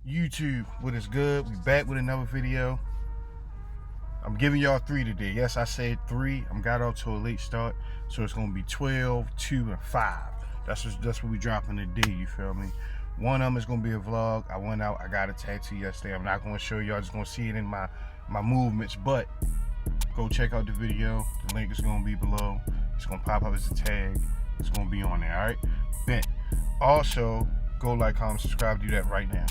YouTube, what is good? We back with another video. I'm giving y'all 3 today. Yes, I said 3. I'm got off to a late start, so it's gonna be 12, 2, and 5. That's what we dropping today. You feel me? One of them is gonna be a vlog. I went out. I got a tattoo yesterday. I'm not gonna show y'all. Just gonna see it in my movements. But go check out the video. The link is gonna be below. It's gonna pop up as a tag. It's gonna be on there. All right. Bet. Also, go like, comment, subscribe. Do that right now.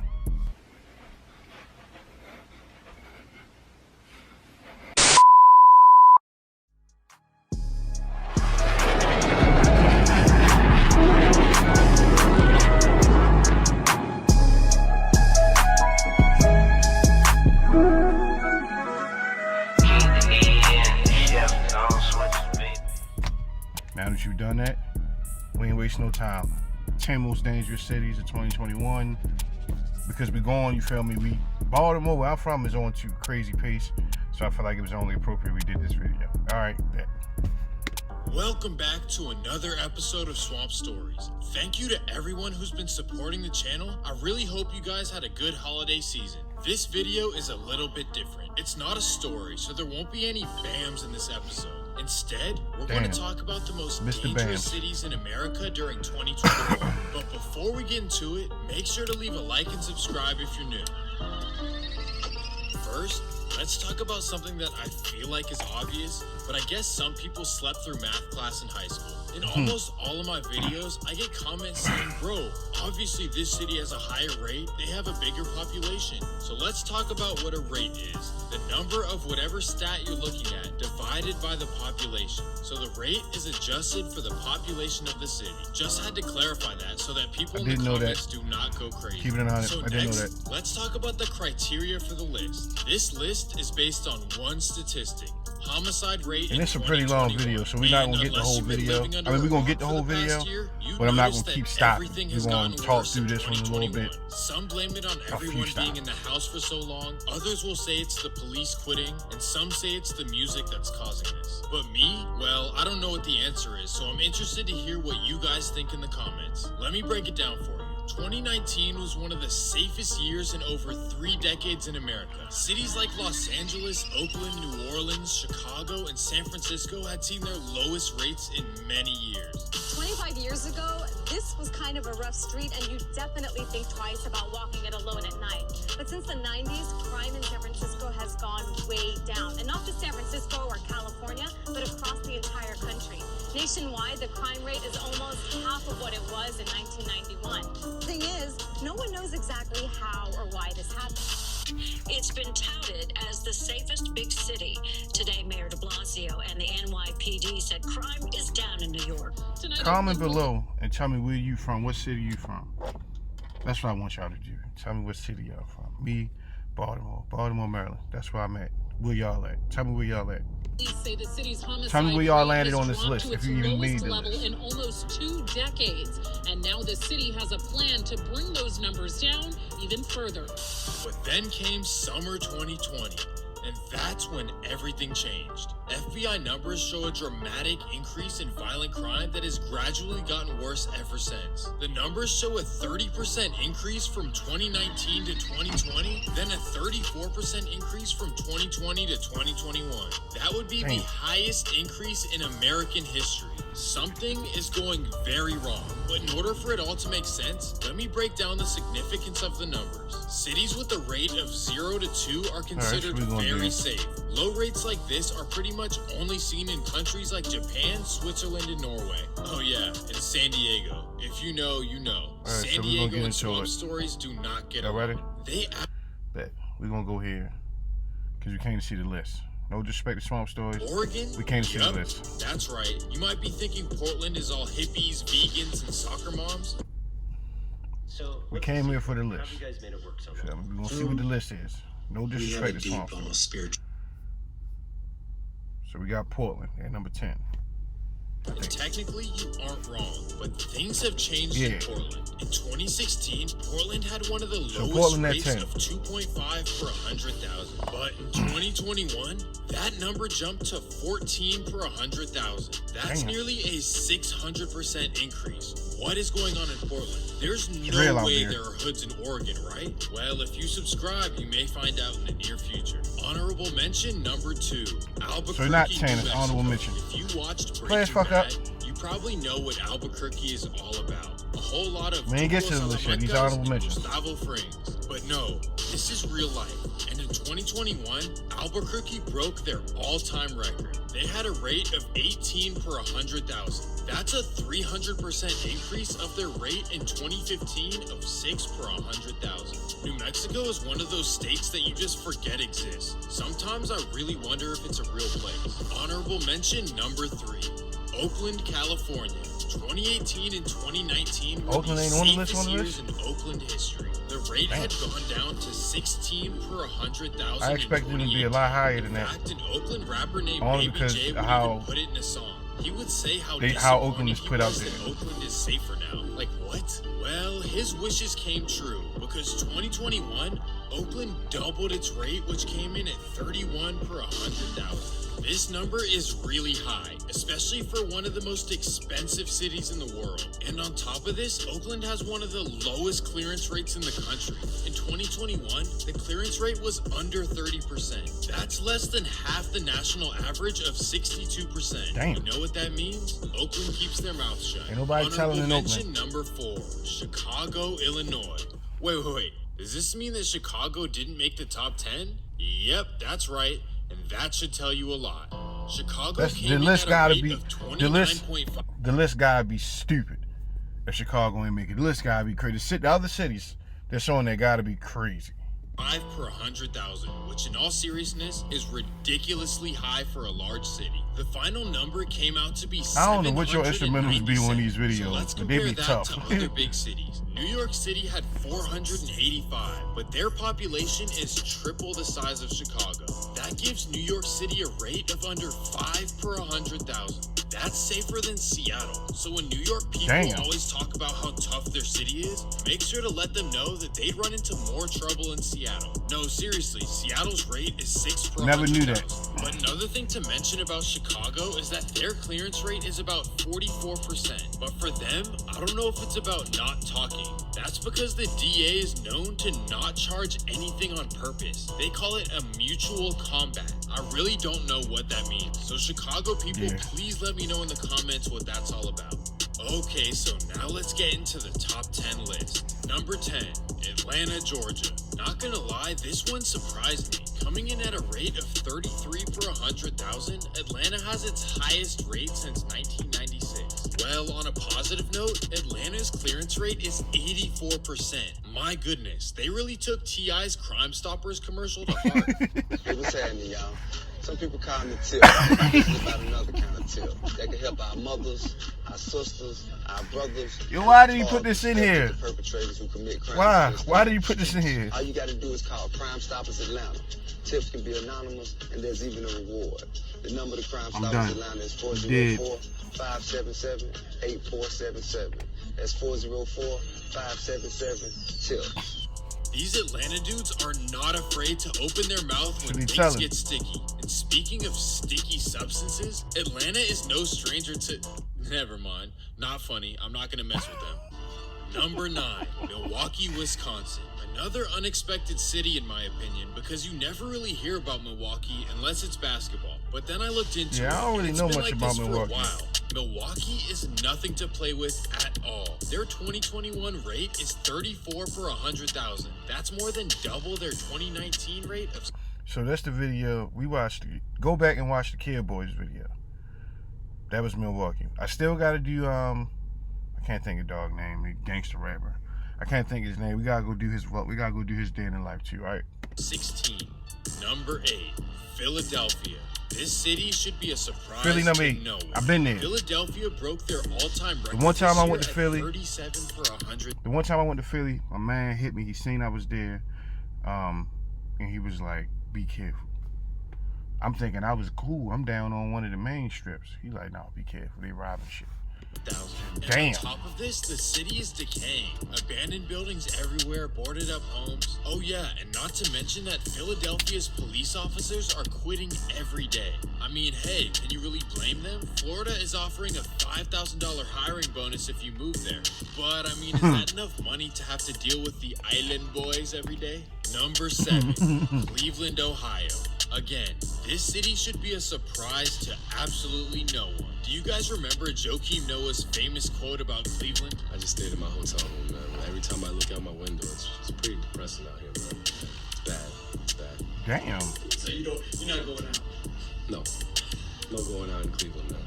Now that you've done that, we ain't wasting no time. 10 most dangerous cities of 2021. Because we going, you feel me? Baltimore, where I'm from, is on to crazy pace. So I feel like it was only appropriate we did this video. All right, bet. Welcome back to another episode of Swamp Stories. Thank you to everyone who's been supporting the channel. I really hope you guys had a good holiday season. This video is a little bit different. It's not a story, so there won't be any BAMs in this episode. Instead, we're going to talk about the most dangerous cities in America during 2021. But before we get into it, make sure to leave a like and subscribe if you're new. First, let's talk about something that I feel like is obvious, but I guess some people slept through math class in high school. In almost all of my videos, I get comments saying, bro, obviously this city has a higher rate, they have a bigger population. So let's talk about what a rate is. The number of whatever stat you're looking at divided by the population. So the rate is adjusted for the population of the city. Just had to clarify that so that people in the comments do not go crazy. Keep it in honest. So I didn't know next, that. let's talk about the criteria for the list. This list is based on one statistic. Homicide rate. And it's a pretty long video, so we're not gonna get the whole video. I mean, we're gonna get the whole video, but I'm not gonna keep stopping. We're gonna talk through this one a little bit. Some blame it on everyone being in the house for so long. Others will say it's the police quitting, and some say it's the music that's causing this. But me, well, I don't know what the answer is, so I'm interested to hear what you guys think in the comments. Let me break it down for you. 2019 was one of the safest years in over 3 decades in America. Cities like Los Angeles, Oakland, New Orleans, Chicago, and San Francisco had seen their lowest rates in many years. 25 years ago, this was kind of a rough street, and you definitely think twice about walking it alone at night. But since the 90s, crime in San Francisco has gone way down. And not just San Francisco or California, but across the entire country. Nationwide, the crime rate is almost half of what it was in 1991. Thing is, no one knows exactly how or why this happened. It's been touted as the safest big city. Today, Mayor de Blasio and the NYPD said crime is down in New York. Comment below and tell me where you from, what city you from. That's what I want y'all to do. Tell me what city y'all from. Me, Baltimore, Maryland. That's where I'm at. Where y'all at? Tell me where y'all at. Say the city's homicide Tell me where y'all landed on this dropped list, to if its you even made lowest the level list. in almost 2 decades, and now the city has a plan to bring those numbers down even further. But then came summer 2020, and that's when everything changed. FBI numbers show a dramatic increase in violent crime that has gradually gotten worse ever since. The numbers show a 30% increase from 2019 to 2020, then a 34% increase from 2020 to 2021. That would be the highest increase in American history. Something is going very wrong, but in order for it all to make sense, let me break down the significance of the numbers. Cities with a rate of 0 to 2 are considered very safe. Low rates like this are pretty much only seen in countries like Japan, Switzerland, and Norway. Oh yeah, and San Diego. If you know, you know. San Diego and Swamp Stories do not get along. Ready? We're gonna go here because we can't see the list. No disrespect to Swamp Stories. Oregon? We can't see the list. That's right. You might be thinking Portland is all hippies, vegans, and soccer moms. So we came here for the list. How have you guys made it work so well? We're gonna see what the list is. No disrespect to Swamp Stories. So we got Portland at number 10. And technically, you aren't wrong, but things have changed in Portland. In 2016, Portland had one of the lowest rates of 2.5 per 100,000. But in 2021, that number jumped to 14 per 100,000. That's nearly a 600% increase. What is going on in Portland? There's real no out way there. there are hoods in Oregon, right? Well, if you subscribe, you may find out in the near future. Honorable mention number 2, Albuquerque, So not New 10, it's Mexico. honorable mention. If you watched Players Breaking fuck up. Bad, you probably know what Albuquerque is all about. A whole lot of We ain't get to the list yet. These are honorable and mentions. Gustavo Frings. But no, this is real life. And in 2021, Albuquerque broke their all-time record. They had a rate of 18 per 100,000. That's a 300% increase of their rate in 2015 of 6 per 100,000. New Mexico is one of those states that you just forget exists. Sometimes I really wonder if it's a real place. Honorable mention number 3, Oakland, California. 2018 and 2019 were Oakland the ain't on the list, safest on the years in Oakland history. The rate had gone down to 16 per 100,000. I expected it to be a lot higher than In that. fact, an Oakland rapper named Only Baby because J would how even put it in a song. He would say how Oakland is disappointed put he out was there. that Oakland is safer now. Like what? Well, his wishes came true because 2021, Oakland doubled its rate, which came in at 31 per 100,000. This number is really high, especially for one of the most expensive cities in the world. And on top of this, Oakland has one of the lowest clearance rates in the country. In 2021, the clearance rate was under 30%. That's less than half the national average of 62%. Damn. You know what that means? Oakland keeps their mouth shut. Ain't nobody telling in mention Oakland. number 4, Chicago, Illinois. Wait. Does this mean that Chicago didn't make the top 10? Yep, that's right. And that should tell you a lot. Chicago came The in list at a gotta rate be of the list. 29.5 The list gotta be stupid. If Chicago ain't make it, the list gotta be crazy. The other cities they're showing they gotta be crazy. per 100,000, which in all seriousness is ridiculously high for a large city. The final number came out to be I don't know what your instrumentals be on these So videos, let's but they compare be that tough. to other big cities. New York City had 485, but their population is triple the size of Chicago. That gives New York City a rate of under 5 per 100,000. That's safer than Seattle. So when New York people Damn. always talk about how tough their city is, make sure to let them know that they'd run into more trouble in Seattle. No, seriously, Seattle's rate is 6 per Never knew that. 100,000. But another thing to mention about Chicago is that their clearance rate is about 44%. But for them, I don't know if it's about not talking. That's because the DA is known to not charge anything on purpose. They call it a mutual combat. I really don't know what that means. So Chicago people, Yeah. please let me know in the comments what that's all about. Okay, so now let's get into the top 10 list. Number 10, Atlanta, Georgia. Not gonna lie, this one surprised me. Coming in at a rate of 33 per 100,000, Atlanta has its highest rate since 1996. Well, on a positive note, Atlanta's clearance rate is 84%. My goodness, they really took T.I.'s Crime Stoppers commercial to heart. Hey, what's happening, y'all? Some people call me Tip. This is about another kind of tip that can help our mothers, our sisters, our brothers. Yo, why did you put this in here? The perpetrators who commit crimes. Why? against Why us. did you put this in here? All you got to do is call Crime Stoppers Atlanta. Tips can be anonymous, and there's even a reward. The number to Crime I'm Stoppers done. Atlanta is Dead. 404-577-8477. That's 404-577-TIPS. These Atlanta dudes are not afraid to open their mouth when Should be things telling. get sticky. And speaking of sticky substances, Atlanta is no stranger to... Never mind. Not funny. I'm not gonna mess with them. Number 9, Milwaukee, Wisconsin. Another unexpected city in my opinion, because you never really hear about Milwaukee unless it's basketball. But then I looked into it. Yeah, I don't really and it's know been much like about this Milwaukee. For a while. Milwaukee is nothing to play with at all. Their 2021 rate is 34 per 100,000. That's more than double their 2019 rate of... So that's the video we watched. Go back and watch the Kid Boys video. That was Milwaukee. I still gotta do I can't think of dog name, the gangster rapper. I can't think of his name. We gotta go do his day in life too, right? 16. Number 8, Philadelphia. This city should be a surprise Philly number to 8. no one. I've been there. Philadelphia broke their all-time record one time this I year went to at Philly- 37 per 100. The one time I went to Philly, my man hit me. He seen I was there, and he was like, "Be careful." I'm thinking I was cool. I'm down on one of the main strips. He like, "No, be careful. They robbing shit." And Damn. on top of this, the city is decaying. Abandoned buildings everywhere, boarded up homes. Oh yeah, and not to mention that Philadelphia's police officers are quitting every day. I mean, hey, can you really blame them? Florida is offering a $5,000 hiring bonus if you move there. But I mean, is that enough money to have to deal with the island boys every day? Number 7, Cleveland, Ohio. Again, this city should be a surprise to absolutely no one. Do you guys remember Joakim Noah's famous quote about Cleveland? I just stayed in my hotel room, man. Every time I look out my window, it's pretty depressing out here, man. It's bad. It's bad. Damn. So you're not going out? No. No going out in Cleveland, man.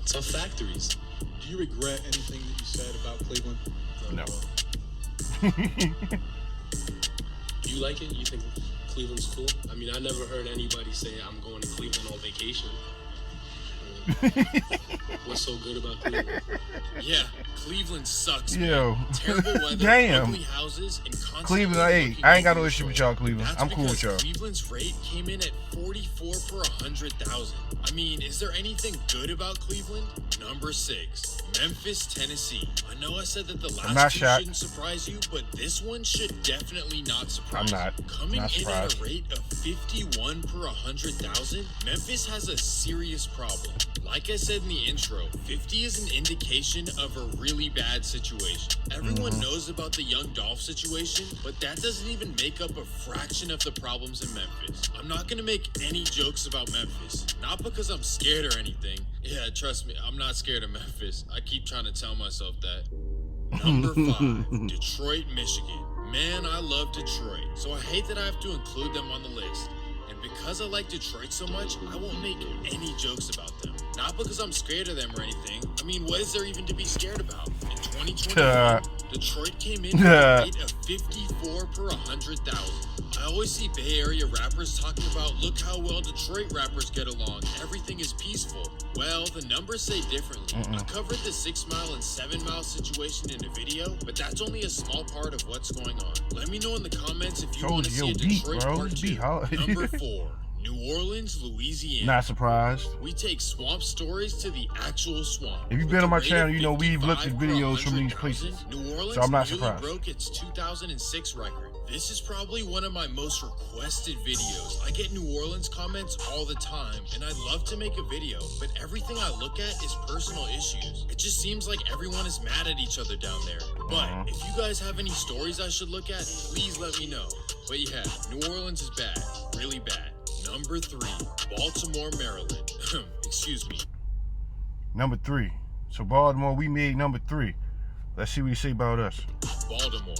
It's all factories. Do you regret anything that you said about Cleveland? No. You like it? You think Cleveland's cool? I mean, I never heard anybody say I'm going to Cleveland on vacation. What's so good about Cleveland? Yeah, Cleveland sucks, Yo. man. Terrible weather, Damn. ugly houses, and constantly Cleveland, hey, looking I ain't got over no your issue with shoulder. y'all, Cleveland. That's I'm cool with because y'all. Cleveland's rate came in at 44 per 100,000. I mean, is there anything good about Cleveland? Number 6, Memphis, Tennessee. I know I said that the I'm not last two shocked. shouldn't surprise you, but this one should definitely not surprise I'm not. you. Coming Not in at surprised. a rate of 51 per 100,000, Memphis has a serious problem. Like I said in the intro, 50 is an indication of a really bad situation. Everyone knows about the young Dolph situation, but that doesn't even make up a fraction of the problems in Memphis. I'm not gonna make any jokes about Memphis, not because I'm scared or anything. Yeah, trust me, I'm not scared of Memphis. I keep trying to tell myself that. Number 5, Detroit, Michigan. Man, I love Detroit, so I hate that I have to include them on the list. And because I like Detroit so much, I won't make any jokes about them. Not because I'm scared of them or anything. I mean, what is there even to be scared about? In 2021, Detroit came in with a rate of 54 per 100,000. I always see Bay Area rappers talking about, look how well Detroit rappers get along. Everything is peaceful. Well, the numbers say differently. I covered the 6 Mile and 7 Mile situation in a video, but that's only a small part of what's going on. Let me know in the comments if you want to see a Detroit part 2. Number 4, New Orleans, Louisiana. Not surprised. We take swamp stories to the actual swamp. If you've With been a on my rate channel, of you know we've looked at 55 per videos from these 100,000, places. New Orleans So I'm not nearly surprised. broke its 2006 record. This is probably one of my most requested videos. I get New Orleans comments all the time, and I'd love to make a video, but everything I look at is personal issues. It just seems like everyone is mad at each other down there. But if you guys have any stories I should look at, please let me know. But yeah, New Orleans is bad, really bad. Number 3, Baltimore, Maryland. Excuse me. Number 3. So Baltimore, we made number 3. Let's see what you say about us. Baltimore.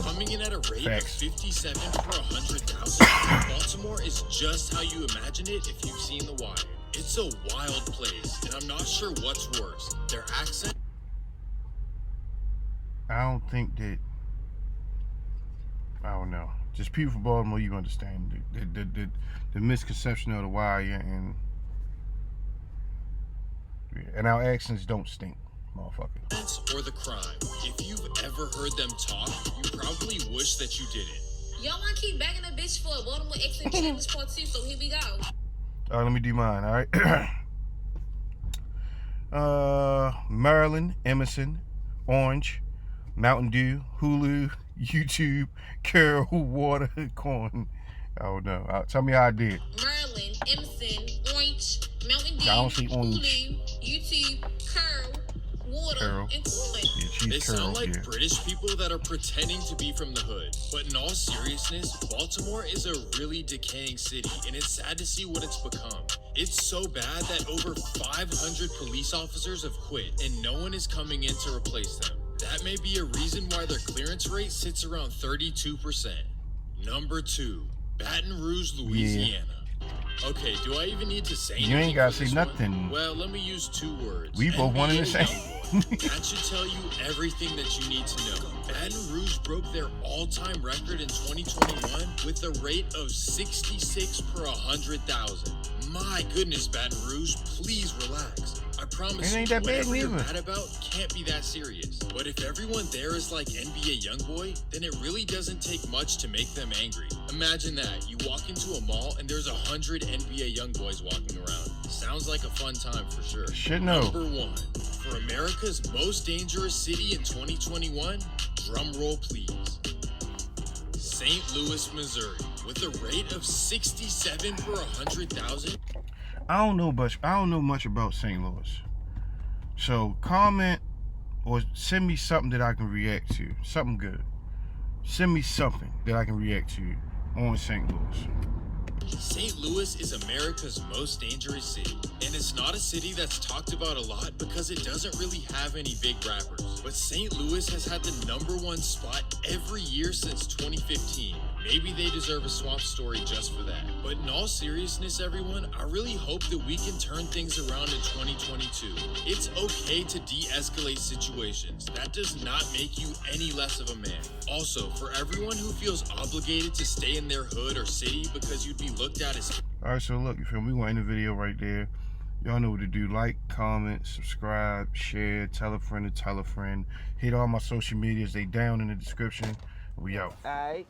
Coming in at a rate Facts. of 57 per 100,000. Baltimore is just how you imagine it if you've seen The Wire. It's a wild place, and I'm not sure what's worse. Their accent. I don't think that. I don't know. Just people from Baltimore, you understand the misconception of The Wire, and our accents don't stink, motherfucker. Or the crime. If you've ever heard them talk, you probably wish that you didn't. Y'all want to keep bagging a bitch for a Baltimore accent challenge part 2, so here we go. All right, let me do mine, all right? Maryland, Emerson, Orange, Mountain Dew, Hulu, YouTube, Carol, Water, Corn. I don't know. Tell me how I did. Maryland, Emerson, Orange, Mountain Dew, I don't see orange. Hulu, YouTube, Curl, Water, Carol. and Corn. Yeah, she's They Carol, sound like yeah. British people that are pretending to be from the hood. But in all seriousness, Baltimore is a really decaying city, and it's sad to see what it's become. It's so bad that over 500 police officers have quit, and no one is coming in to replace them. That may be a reason why their clearance rate sits around 32%. Number 2, Baton Rouge, Louisiana. Okay, do I even need to say anything? You ain't gotta for say this one? nothing. Well, let me use 2 words. We both one and the NBA same. Youngboy. That should tell you everything that you need to know. Baton Rouge broke their all-time record in 2021 with a rate of 66 per 100,000. My goodness, Baton Rouge, please relax. I promise It ain't you, that bad whatever you're neither. mad about can't be that serious. But if everyone there is like NBA Youngboy, then it really doesn't take much to make them angry. Imagine that. You walk into a mall and there's 100 NBA Youngboys walking around. Sounds like a fun time for sure. Should know. Number 1, for America's most dangerous city in 2021, drum roll please. St. Louis, Missouri, with a rate of 67 per 100,000. I don't know much about St. Louis. So comment or send me something that I can react to. Something good. Send me something that I can react to on St. Louis. St. Louis is America's most dangerous city, and it's not a city that's talked about a lot because it doesn't really have any big rappers. But St. Louis has had the #1 spot every year since 2015. Maybe they deserve a swamp story just for that. But in all seriousness, everyone, I really hope that we can turn things around in 2022. It's okay to de-escalate situations. That does not make you any less of a man. Also, for everyone who feels obligated to stay in their hood or city because you'd be looked at as... Alright, so look, you feel me? We're gonna end the video right there. Y'all know what to do. Like, comment, subscribe, share, tell a friend to tell a friend. Hit all my social medias. They down in the description. We out. Alright.